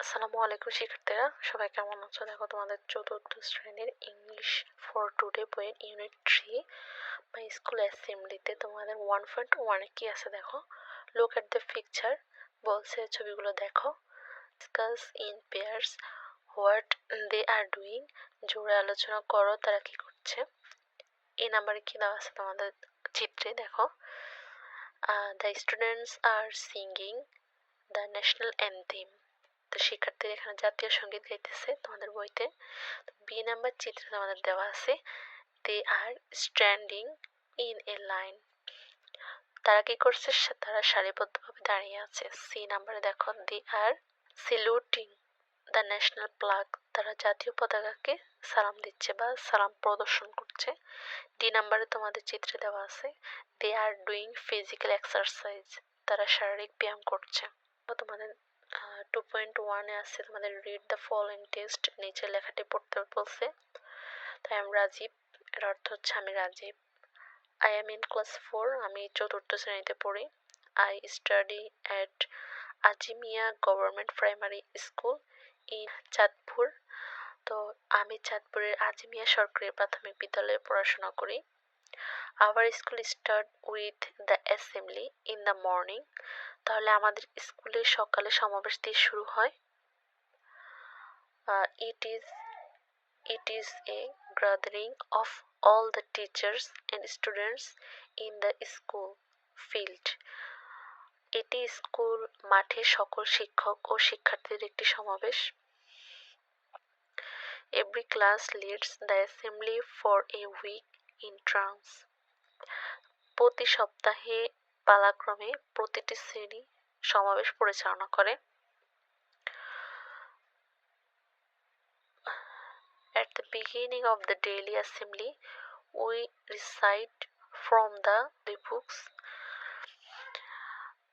আসসালামু আলাইকুম শিক্ষার্থীরা, সবাই কেমন আছো? দেখো, তোমাদের চতুর্থ শ্রেণীর ইংলিশ ফর টুডে বইয়ের ইউনিট 3 বা স্কুল অ্যাসেম্বলিতে তোমাদের 1.1 কি আছে দেখো। লুক এট দ্য পিকচার বলছে, ছবিগুলো দেখো। Discuss in pairs what they are doing, জোরে আলোচনা করো তারা কি করছে। এই নাম্বারে কি দেওয়া আছে তোমাদের চিত্রে দেখো। The students are singing the national anthem, তো শিক্ষার্থীরা এখানে জাতীয় সঙ্গীত গাইতেছে তোমাদের বইতে। তো বি নাম্বার চিত্রে তোমাদের দেওয়া আছে দে আর স্ট্যান্ডিং ইন এ লাইন, তারা কি করছে? তারা সারিবদ্ধভাবে দাঁড়িয়ে আছে। সি নাম্বারে দেখো দে আর স্যালুটিং দ্য ন্যাশনাল ফ্ল্যাগ, তারা জাতীয় পতাকাকে সালাম দিচ্ছে বা সালাম প্রদর্শন করছে। ডি নাম্বারে তোমাদের চিত্রে দেওয়া আছে দে আর ডুইং ফিজিক্যাল এক্সারসাইজ, তারা শারীরিক ব্যায়াম করছে। তোমাদের 2.1 আছে তোমাদের রিড দ্য ফলোইং টেক্সট, নিচের লেখাটি পড়তে বলছে। তাই আমি রাজীব, এর অর্থ হচ্ছে আমি Rajib. I am in class 4, আমি চতুর্থ শ্রেণীতে পড়ি। I study at Azimia government primary school in Chandpur, তো আমি চাঁদপুরের আজিমিয়া সরকারি প্রাথমিক বিদ্যালয়ে পড়াশোনা করি। Our school start with the assembly in the morning, তাহলে আমাদের স্কুলে সকালে সমাবেশ দিয়ে শুরু হয়। It is a gathering of all the teachers and students in the school field. এটি স্কুল মাঠে সকল শিক্ষক ও শিক্ষার্থীদের একটি সমাবেশ। Every class leads the assembly for a week in turns. প্রতি সপ্তাহে পালাক্রমে প্রতিটি শ্রেণী সমাবেশ পরিচালনা করে। At the beginning of the daily assembly, we recite from the books.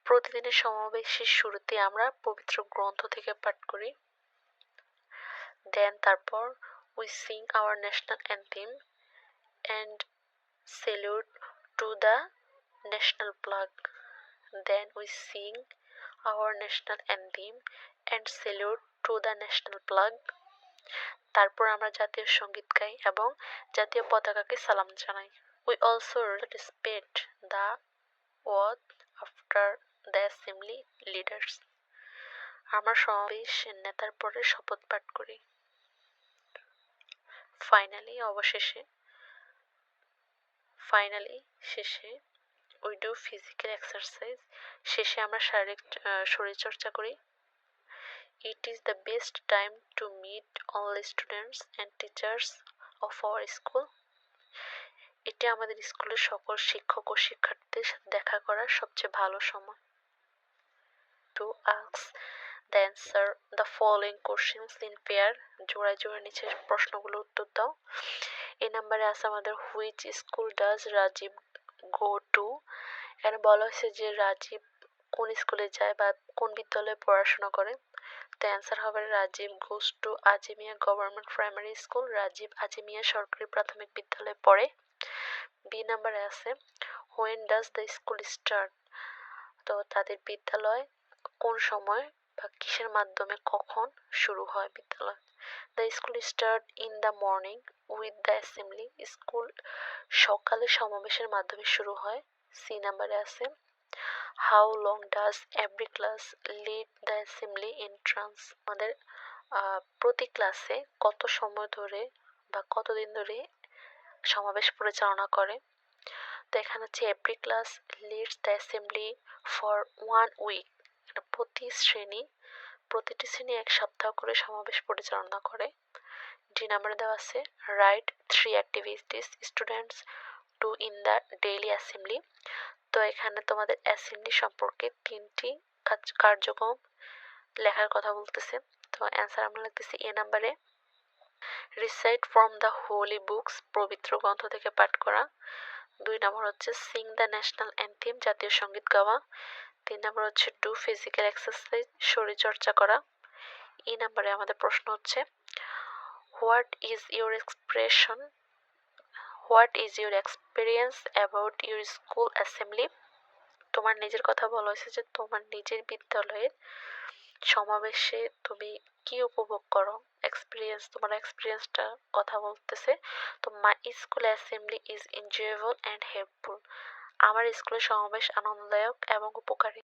প্রতিদিনের সমাবেশের শুরুতে আমরা পবিত্র গ্রন্থ থেকে পাঠ করি। Then তারপর we sing our national anthem and salute to the national flag. Then we sing our national anthem and salute to the national flag. তারপর আমরা জাতীয় সঙ্গীত গাই এবং জাতীয় পতাকাকে সালাম জানাই। We also respect the oath after the assembly leaders. আমরা সমাবেশের নেতার পরে শপথ পাঠ করি। ফাইনালি শেষে we do physical exercise, শেষে আমরা শরীরচর্চা করি। It is the best time to meet all the students and teachers of our school. এটি আমাদের স্কুলের সকল শিক্ষক ও শিক্ষার্থীদের সাথে দেখা করার সবচেয়ে ভালো সময়। To ask the answer the following questions in pair, জোড়ায় জোড়ায় নিচে প্রশ্নগুলো উত্তর দাও। এই নাম্বারে আছে আমাদের which school does Rajiv go to, এখানে বলা হয়েছে যে রাজীব কোন স্কুলে যায় বা কোন বিদ্যালয়ে পড়াশোনা করে। তো অ্যান্সার হবে Rajib goes to Azimia government primary school, Rajib Azimia সরকারি প্রাথমিক বিদ্যালয়ে পড়ে। বি নাম্বারে আছে when does the school start, তো তাদের বিদ্যালয় কোন সময় বা কিসের মাধ্যমে কখন শুরু হয় বিদ্যালয়। The school start in the morning with the assembly, school সকালে সমাবেশের মাধ্যমে শুরু হয়। সি নাম্বারে আছে how long does every class lead the assembly entrance, আমাদের প্রতি ক্লাসে কত সময় ধরে বা কতদিন ধরে সমাবেশ পরিচালনা করে। তো এখানে হচ্ছে every class leads the assembly for 1 week, প্রতিটি শ্রেণী এক সপ্তাহ করে সমাবেশ পরিচালনা করে। ডি নাম্বারে দেওয়া আছে right 3 activities students do in the daily assembly, তো এখানে তোমাদের অ্যাসেম্বলি সম্পর্কে 3টি কার্যক্রম লেখার কথা বলতেছে। তো অ্যান্সার আমরা লিখতেছি এ নাম্বারে recite from the Holi books, পবিত্র গ্রন্থ থেকে পাঠ করা। 2 নম্বর হচ্ছে সিং দ্য ন্যাশনাল অ্যান্থেম, জাতীয় সঙ্গীত গাওয়া। 3 নম্বর হচ্ছে ডু ফিজিক্যাল এক্সারসাইজ, শরীরচর্চা করা। এই নাম্বারে আমাদের প্রশ্ন হচ্ছে what is your experience about your school assembly, তোমার নিজের কথা বলা হয়েছে যে তোমার নিজের বিদ্যালয়ের সমাবেশে তুমি কি উপভোগ করো? তোমার এক্সপেরিয়েন্সটা কথা বলতেছে। তো my school assembly is enjoyable and helpful. আমার স্কুলের সমাবেশ আনন্দদায়ক এবং উপকারী।